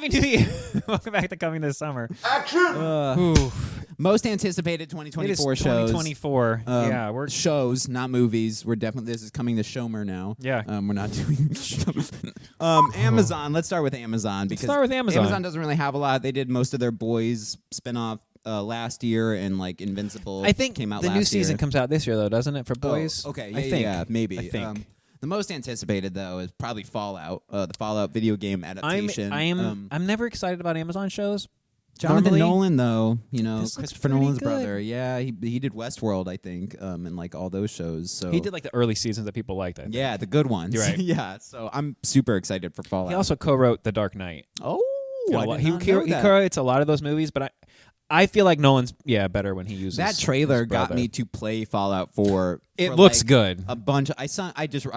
Happy New Year! Welcome back to Coming This Summer. Action! Most anticipated 2024 shows. 2024. Yeah, we're shows, not movies. We're definitely this is Coming This Summer now. Yeah. We're not doing shows. Amazon. Let's start with Amazon because start with Amazon. Amazon doesn't really have a lot. They did most of their Boys spinoff last year, and like Invincible. I think came out the last new season year. comes out this year, though, doesn't it? For Boys. Oh, okay. I think. Yeah, maybe. I think. The most anticipated though is probably Fallout, the Fallout video game adaptation. I'm never excited about Amazon shows. Jonathan Nolan, though, This Christopher looks Nolan's pretty good. brother. Yeah, he did Westworld, I think, and like all those shows. So He did like the early seasons that people liked. I think. yeah, the good ones. You're right. Yeah, so I'm super excited for Fallout. He also co-wrote The Dark Knight. oh, He that. co-writes a lot of those movies, but I feel like Nolan's better when he uses That trailer his got brother. me to play Fallout 4. It for looks like good. A bunch. I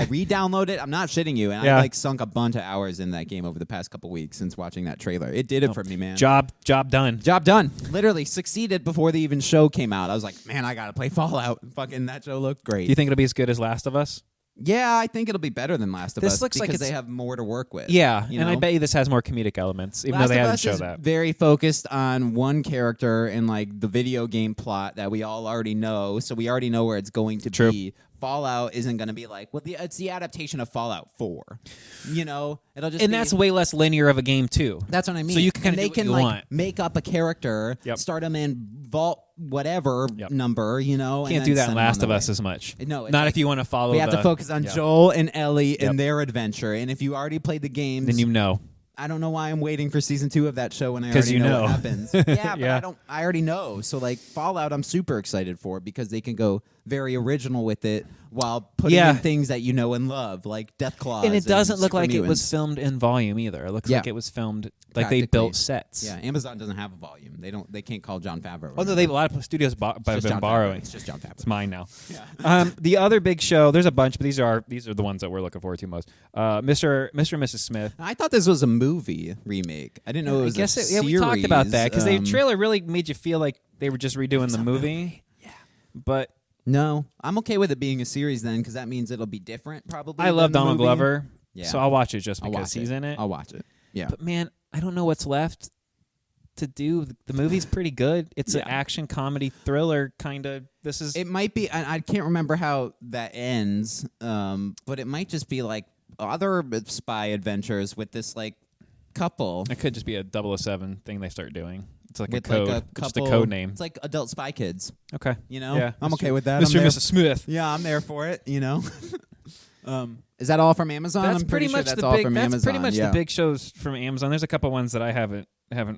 re-downloaded it. I'm not shitting you, and Yeah. I like sunk a bunch of hours in that game over the past couple weeks since watching that trailer. It did it for me, man. Job done. Job done. Literally succeeded before the even show came out. I was like, man, I gotta play Fallout. Fucking that show looked great. Do you think it'll be as good as Last of Us? Yeah, I think it'll be better than Last of This Us looks like because it's- they have more to work with. Yeah, you and know? I bet you this has more comedic elements, even Last though they of haven't Us shown is that. very focused on one character and like the video game plot that we all already know, so we already know where it's going to True. be. Fallout isn't going to be like, well, it's the adaptation of Fallout 4. You know, it'll just And be, that's way less linear of a game too. that's what I mean. So you can And kinda they do what can you like want. make up a character, Yep. start them in vault whatever Yep. number, you know. Can't and do then that in send them Last on of their Us way. as much. No, it's Not like- if you want to follow. We have to focus on yeah. Joel and Ellie Yep. and their adventure. And if you already played the games, Then you know. I don't know why I'm waiting for season 2 of that show when I 'Cause already you know. what happens. Yeah, but Yeah. I already know. So like Fallout, I'm super excited for because they can go very original with it while putting Yeah. in things that you know and love, like Deathclaws. And it doesn't look Super like it was Mutants. filmed in volume either. It looks Yeah. like it was filmed like they Practically. built sets. Yeah, Amazon doesn't have a volume. They can't call Jon Favreau. Although a lot of studios have It's been just Jon Favreau. borrowing. It's just Jon Favreau. It's mine now. Yeah. The other big show, there's a bunch, but these are the ones that we're looking forward to most. Mr. and Mrs. Smith. I thought this was a movie remake. I didn't know it was I guess a series. we talked about that because the Um, trailer really made you feel like they were just redoing the movie. Yeah. But No, I'm okay with it being a series then because that means it'll be different probably. I love than the Donald movie. Glover, Yeah. so I'll watch it just I'll because watch he's in it. I'll watch it. Yeah. But man, I don't know what's left to do. The movie's pretty good. It's an Yeah. action comedy thriller kind of. This is It might be. I can't remember how that ends, but it might just be like other spy adventures with this like couple. it could just be a 007 thing they start doing. It's like a With code. like a It's just couple, a code name. It's like adult spy kids. Okay. You know, Yeah, I'm that's okay true. with that. Mr. I'm and there- Mrs. Smith. Yeah, I'm there for it. You know. Is that all from Amazon? That's I'm pretty sure much that's the all big. from That's Amazon. pretty much yeah. the big shows from Amazon. There's a couple ones that I haven't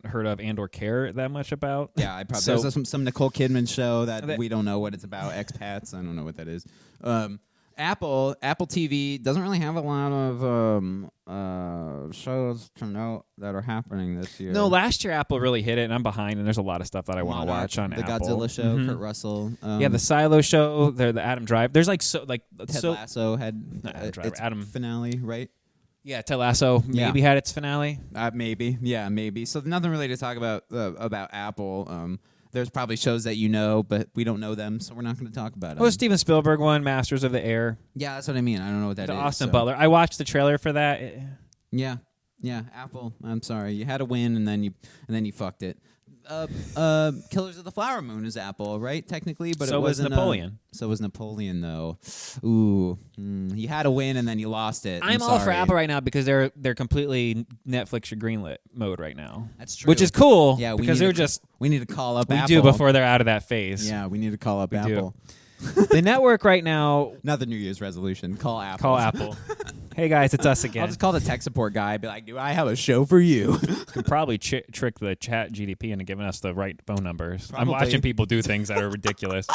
heard of and or care that much about. Yeah, I probably So- there's some Nicole Kidman show that That- we don't know what it's about. Expats, I don't know what that is. Apple TV doesn't really have a lot of shows to note that are happening this year. No, last year Apple really hit it, and I'm behind. And there's a lot of stuff that I want to Monarch, watch on the Apple. Godzilla show, Mhm. Kurt Russell. Yeah, the Silo show. The Adam Drive. There's like Ted so. Lasso had Not Adam Driver, its Adam. finale, right? Yeah, Ted Lasso Yeah. maybe had its finale. Maybe, yeah, maybe. So nothing really to talk about Apple. There's probably shows that you know, but we don't know them, so we're not going to talk about Oh, them. Steven Spielberg one, Masters of the Air. Yeah, that's what I mean. I don't know what that The is. Austin so. Butler. I watched the trailer for that. Yeah, Apple. I'm sorry, you had a win and then you fucked it. Killers of the Flower Moon is Apple, right? Technically, but So it was wasn't Napoleon. So was Napoleon, though. Ooh, you had a win and then you lost it. I'm all for sorry. Apple right now because they're completely Netflix or greenlit mode right now. That's true. Which is cool. Yeah, because they're just we need to call up. we Apple. do before they're out of that phase. Yeah, we need to call up We do. Apple. The network right now. Not the New Year's resolution. Call Apple. Call Apple. Hey guys, it's us again. I'll just call the tech support guy. Be like, do I have a show for you? Could probably trick the chat GDP into giving us the right phone numbers. Probably. I'm watching people do things that are ridiculous.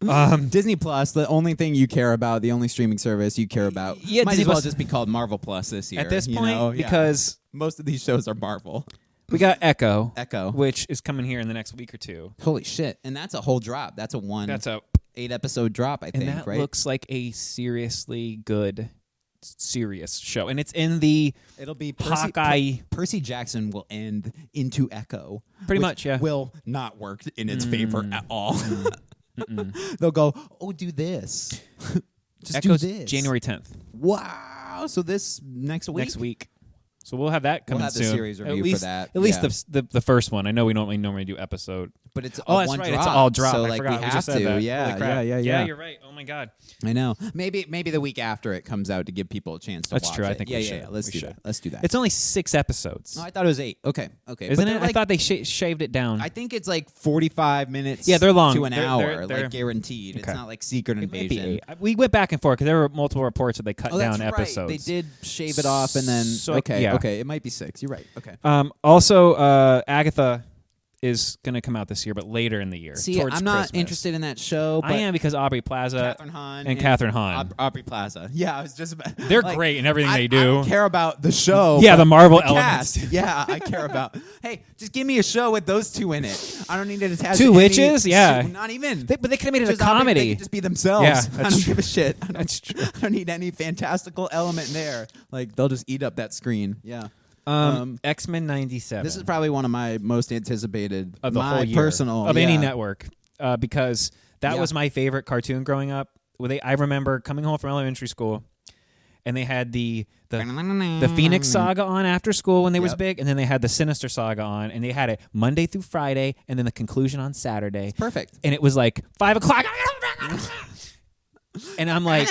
Disney Plus, the only thing you care about, the only streaming service you care about, Yeah, might Disney as well Plus- just be called Marvel Plus this year. At this you point, know? Yeah. because most of these shows are Marvel. we got Echo, Echo. which is coming here in the next week or two. Holy shit! And that's a whole drop. That's a That's a 8-episode drop. I and think. that Right. looks like a seriously good, serious show, and it's in the It'll be Hawkeye. Percy Jackson will end into Echo. Pretty which much, yeah. Will not work in its favor at all. They'll go, oh, do this. Just Echo's do this. January 10th Wow. So this next week. next week. So we'll have that coming We'll have the soon. series review at least, for that. At least Yeah. the first one. I know we normally do episode. But it's Oh, that's one right. drop. It's all drop. So I like forgot. we just have said to. that. Yeah, Holy crap. yeah. You're right. Oh my god. I know. Maybe the week after it comes out to give people a chance to That's watch true. it. I think yeah, we yeah, should. yeah. Let's We do should. that. Let's do that. It's only 6 episodes. No, I thought it was 8. Okay. Isn't But it? they're I like, thought they shaved it down. I think it's like 45 minutes. Yeah, they're long. To an hour, they're- like guaranteed. Okay. It's not like Secret It might be Invasion. 8. We went back and forth because there were multiple reports that they cut Oh, that's down right. episodes. They did shave it off, and then So, okay, yeah. okay, it might be 6. You're right. Okay. Also, Agatha is going to come out this year, but later in the year. See, towards I'm not Christmas. interested in that show. But I am because Aubrey Plaza Catherine Hahn and Catherine Hahn. Aubrey Plaza. Yeah, I was just about. They're like, great in everything I they do. I don't care about the show. Yeah, but the Marvel the elements. cast. Yeah, I care about. Hey, just give me a show with those two in it. I don't need to attach 2 any- witches? Yeah. not even. But they could have made it a Just Aubrey, comedy. They could just be themselves. Yeah, I that's don't true. give a shit. That's true. I don't need any fantastical element there. Like they'll just eat up that screen. Yeah. X-Men 97. This is probably one of my most anticipated of the my whole year. personal of any yeah. network because that Yeah. was my favorite cartoon growing up. I remember coming home from elementary school and they had the Phoenix Saga on after school when they was Yep. big, and then they had the Sinister Saga on, and they had it Monday through Friday, and then the conclusion on Saturday. Perfect. And it was like 5 o'clock. And I'm like,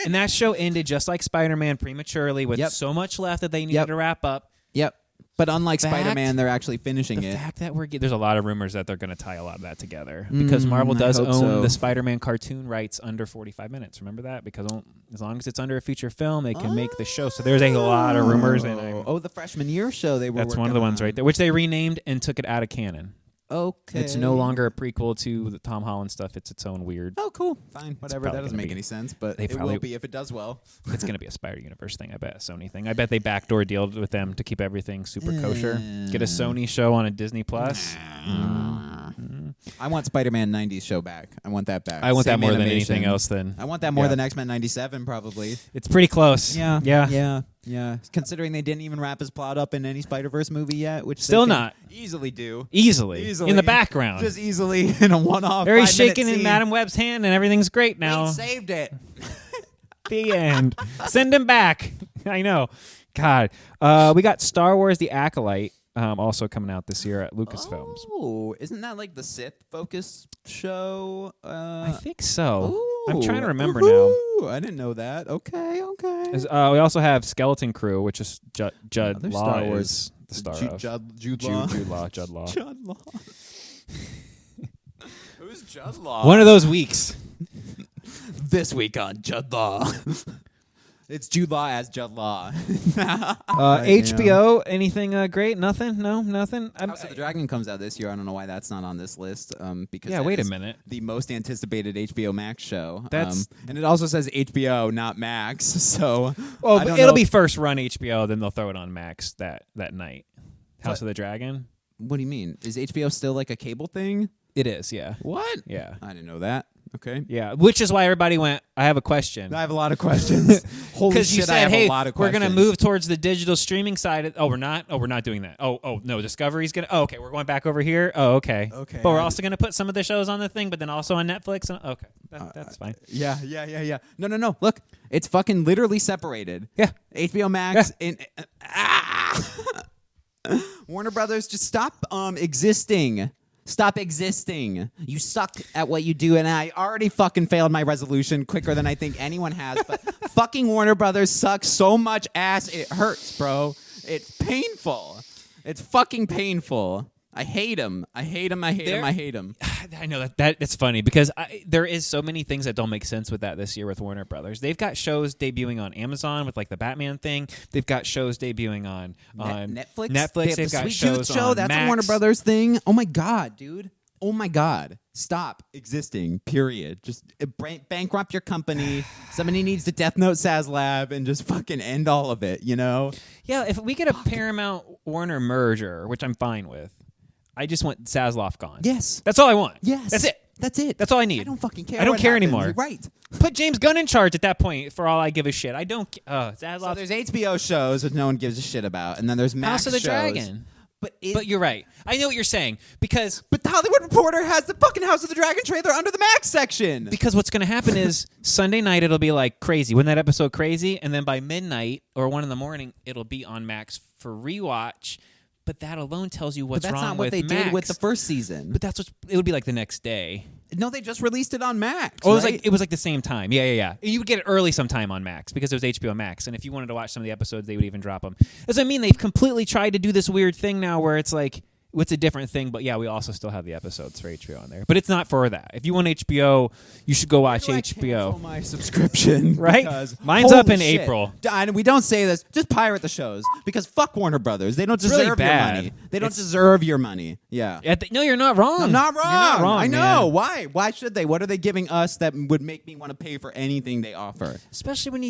and that show ended just like Spider-Man prematurely with Yep. so much left that they needed Yep. to wrap up. Yep. But unlike Fact- Spider-Man, they're actually finishing The it. fact that there's a lot of rumors that they're going to tie a lot of that together because Marvel does I own hope so. the Spider-Man cartoon rights under 45 minutes. Remember that? Because as long as it's under a feature film, they can make the show. So there's a lot of rumors, and the freshman year show they were. that's one of the ones right there, which they renamed and took it out of canon. Okay. It's no longer a prequel to the Tom Holland stuff. It's its own weird. Oh, cool. Fine. Whatever. probably That doesn't gonna make be- any sense, but they it probably- will be if it does well. It's going to be a Spider-Universe thing, I bet. A Sony thing. I bet they backdoor dealed with them to keep everything super kosher. Get a Sony show on a Disney Plus. I want Spider-Man 90s show back. I want that back. I want that Same more than animation. anything else. Then I want that more Yeah. than X-Men 97, probably. it's pretty close. Yeah. yeah. Considering they didn't even wrap his plot up in any Spider-Verse movie yet, which Still they can not. easily do. Easily in the background. Just easily in a one-off. There he's 5-minute shaking in scene. Madam Web's hand, and everything's great They now. saved it. The end. Send him back. I know. God. We got Star Wars: The Acolyte also coming out this year at Lucasfilms. Oh, isn't that like the Sith focus show? I think so. I'm Ooh. trying to remember now. Ooh, I didn't know that. Okay. We also have Skeleton Crew, which is Judd Another Law Star Wars. is the star of. Jude Law. Jude Law. Judd Law. Judd Law. Who's Judd Law? One of those weeks. This week on Judd Law. It's Jude Law as Judd Law. HBO, anything great? Nothing? No, nothing? House of the Dragon comes out this year. I don't know why that's not on this list. Because Yeah, that wait a is minute. The most anticipated HBO Max show. That's- and it also says HBO, not Max. So Well, I don't it'll know be first run HBO, then they'll throw it on Max that night. House of the Dragon? What do you mean? Is HBO still like a cable thing? It is, yeah. What? Yeah. I didn't know that. Okay. Yeah, which is why everybody went, I have a question. I have a lot of questions. Holy Because you shit, I said, have hey, a lot of we're questions. going to move towards the digital streaming side. We're not? Oh, we're not doing that. Oh, no, Discovery's going to, okay, we're going back over here. Oh, okay. Okay, But we're I- also going to put some of the shows on the thing, but then also on Netflix. Okay, that's fine. Yeah. No. Look, it's fucking literally separated. Yeah. HBO Max Warner Brothers, just stop existing. Stop existing. You suck at what you do, and I already fucking failed my resolution quicker than I think anyone has, but fucking Warner Brothers sucks so much ass, it hurts, bro. It's painful. It's fucking painful. I hate him. I hate him. I know that's funny because there is so many things that don't make sense with that this year with Warner Brothers. They've got shows debuting on Amazon with like the Batman thing. They've got shows debuting on Netflix. Netflix. They've the got Sweet shows Tooth show. on That's Max. a Warner Brothers thing. Oh my god, dude. Oh my god. Stop existing. Period. Just bankrupt your company. Somebody needs to Death Note Lab and just fucking end all of it. You know? Yeah, if we get a Paramount Warner merger, which I'm fine with, I just want Zaslav gone. Yes. That's all I want. Yes. That's it. That's it. That's all I need. I don't fucking care. I don't what care happens. anymore. You're right. Put James Gunn in charge at that point for all I give a shit. I don't. So Zaslav. there's HBO shows that no one gives a shit about, and then there's Max House of the shows. Dragon. But you're right. I know what you're saying because the Hollywood Reporter has the fucking House of the Dragon trailer under the Max section. Because what's going to happen is Sunday night it'll be like crazy. When that episode crazy, and then by midnight or 1 a.m, it'll be on Max for rewatch. But that alone tells you what's But that's wrong not what with they Max. did with the first season. But that's it would be like the next day. No, they just released it on Max. Oh, right? it was like the same time. Yeah. You would get it early sometime on Max because it was HBO Max, and if you wanted to watch some of the episodes, they would even drop them. Does I mean they've completely tried to do this weird thing now where it's like it's a different thing, but yeah, we also still have the episodes for HBO on there. But it's not for that. If you want HBO, you should go watch Why do I HBO. cancel my subscription, Right? Because, Mine's up in shit. April. And we don't say this. Just pirate the shows because fuck Warner Brothers. They don't It's really deserve your bad. money. They don't deserve your money. Yeah. No, you're not wrong. I'm not wrong. You're not wrong. I know. man. Why? Why should they? What are they giving us that would make me want to pay for anything they offer? Especially when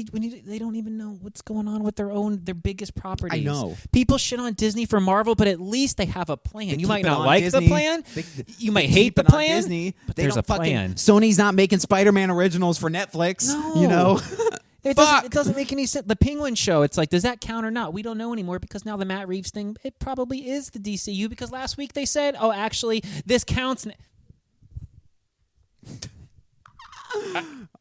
they don't even know what's going on with their biggest properties. I know. People shit on Disney for Marvel, but at least they have a plan. They You keep might it not on like Disney. the plan. You might hate Keep the it on plan. Disney, but they there's don't a plan. Sony's not making Spider-Man originals for Netflix. No. You know. It Fuck. doesn't make any sense. The Penguin show, it's like, does that count or not? We don't know anymore because now the Matt Reeves thing, it probably is the DCU because last week they said, oh, actually, this counts.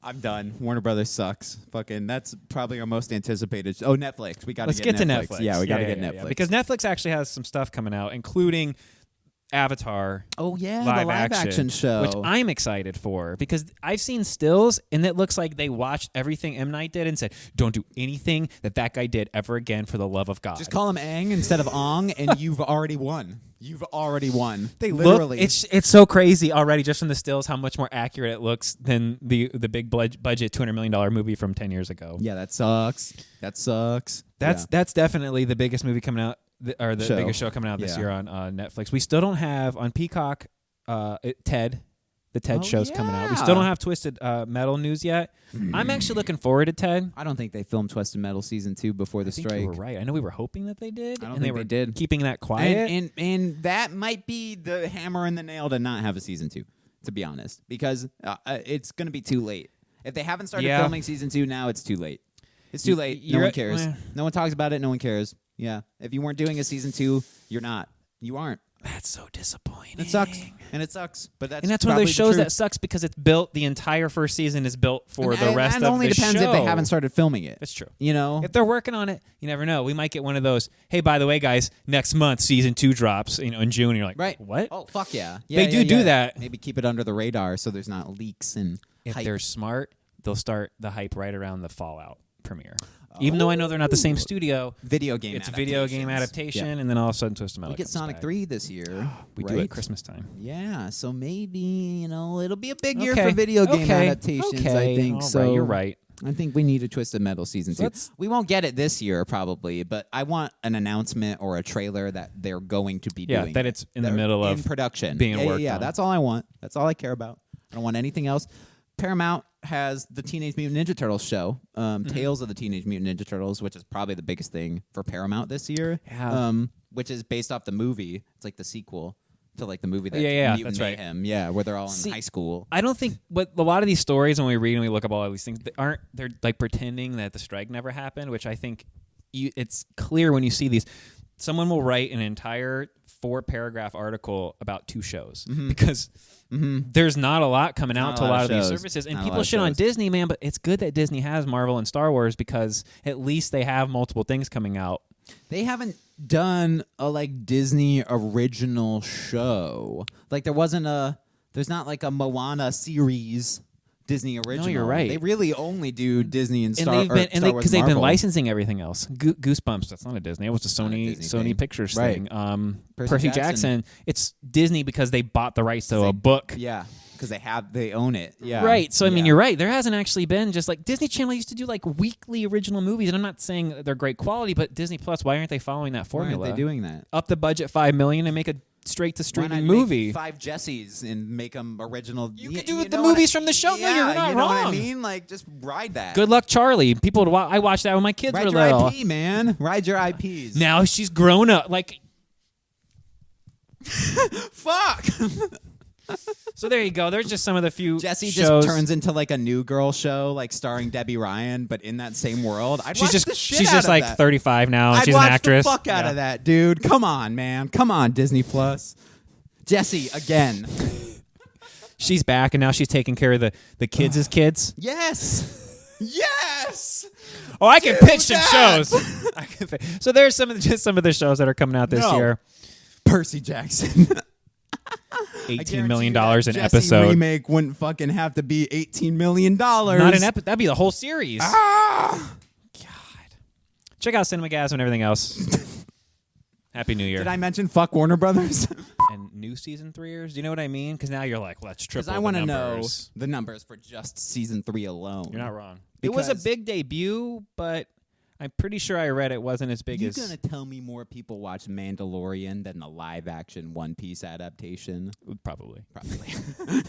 I'm done. Warner Brothers sucks. Fucking, that's probably our most anticipated. Oh, Netflix. We got to Let's get to Netflix. Yeah, we got to get yeah. Netflix. Because Netflix actually has some stuff coming out, including Avatar. Oh, yeah, live the live action show. Which I'm excited for because I've seen stills and it looks like they watched everything M. Night did and said, don't do anything that guy did ever again for the love of God. Just call him Aang instead of Ong, and you've already won. You've already won. They literally. It's so crazy already just from the stills how much more accurate it looks than the big budget $200 million movie from 10 years ago. Yeah, that sucks. That sucks. That's definitely the biggest movie coming out, or the biggest show coming out this year on Netflix. We still don't have on Peacock Ted. The Ted show's coming out. We still don't have Twisted Metal news yet. I'm actually looking forward to Ted. I don't think they filmed Twisted Metal season 2 before the I think strike. you were right. I know we were hoping that they did. I don't and think they did. Keeping that quiet. And that might be the hammer and the nail to not have a season 2, to be honest, because it's going to be too late. If they haven't started filming season 2 now, it's too late. It's too late. No one cares. No one talks about it. No one cares. Yeah. If you weren't doing a season 2, you're not. You aren't. That's so disappointing. It sucks. And it sucks. But that's one of those shows that that sucks because it's built. The entire first season is built for the rest of the show. It only depends if they haven't started filming it. That's true. You know, if they're working on it, you never know. We might get one of those. Hey, by the way, guys, next month season 2 drops. In June. And you're like, right? What? Oh, fuck yeah! They do that. Maybe keep it under the radar so there's not leaks and. If hype. they're smart, they'll start the hype right around the Fallout premiere. Even though I know they're not the same studio, video game. It's a video game adaptation, and then all of a sudden, Twisted Metal. We get Sonic 3 this year. We do at Christmas time. Yeah, so maybe it'll be a big year for video game adaptations. I think all so. right, you're right. I think we need a Twisted Metal season 2. We won't get it this year probably, but I want an announcement or a trailer that they're going to be doing. Yeah, that it's in the middle of production, being worked on. That's all I want. That's all I care about. I don't want anything else. Paramount has the Teenage Mutant Ninja Turtles show, Tales of the Teenage Mutant Ninja Turtles, which is probably the biggest thing for Paramount this year. Yeah. Which is based off the movie. It's like the sequel to like the movie that Mutant that's Mayhem. Right. Yeah, where they're all in high school. I don't think, but a lot of these stories when we read and we look up all these things, they're like pretending that the strike never happened, which I think it's clear when you see these. Someone will write an entire 4-paragraph article about 2 shows because there's not a lot coming out to a lot of these services. And people shit on Disney, man, but it's good that Disney has Marvel and Star Wars because at least they have multiple things coming out. They haven't done a Disney original show. Like there's not like a Moana series Disney original. No, you're right. They really only do Disney and Star Wars. Because they've been licensing everything else. Goosebumps, that's not a Disney. It was a Sony Pictures thing. Percy Jackson, it's Disney because they bought the rights to a book. Yeah, because they own it. Yeah, right. So I mean, you're right. There hasn't actually been just like Disney Channel used to do like weekly original movies, and I'm not saying they're great quality, but Disney Plus, why aren't they following that formula? Why aren't they doing that? Up the budget $5 million and make a straight to streaming movie. 5 Jessies and make them original. You could do the movies from the show. Yeah, no, you're not you know wrong. What I mean, like just ride that. Good Luck, Charlie. People, I watched that when my kids were little. Ride your IP, man. Ride your IPs. Now she's grown up. Like, fuck. So there you go. There's just some of the few Jesse shows. just turns into like a New Girl show, like starring Debbie Ryan, but in that same world. I'd watch the shit she's out just of like that. 35 now, and I'd she's watch an actress. the fuck out of that, dude. Come on, man. Come on, Disney Plus. Jesse again. She's back, and now she's taking care of the kids' kids. Yes. Yes. Oh, I can Do pitch some that. shows. So there's some of the shows that are coming out this year. Percy Jackson. $18 million that an Jesse episode. remake wouldn't fucking have to be $18 million. Not an episode. That'd be the whole series. Ah! God. Check out Cinemagasm and everything else. Happy New Year. Did I mention fuck Warner Brothers? And new season 3ers? Do you know what I mean? Because now you're like, let's triple Because I want to know the numbers for just season 3 alone. You're not wrong. It was a Because- big debut, but I'm pretty sure I read it wasn't as big You as... gonna tell me more people watch Mandalorian than the live-action One Piece adaptation? Probably. Probably.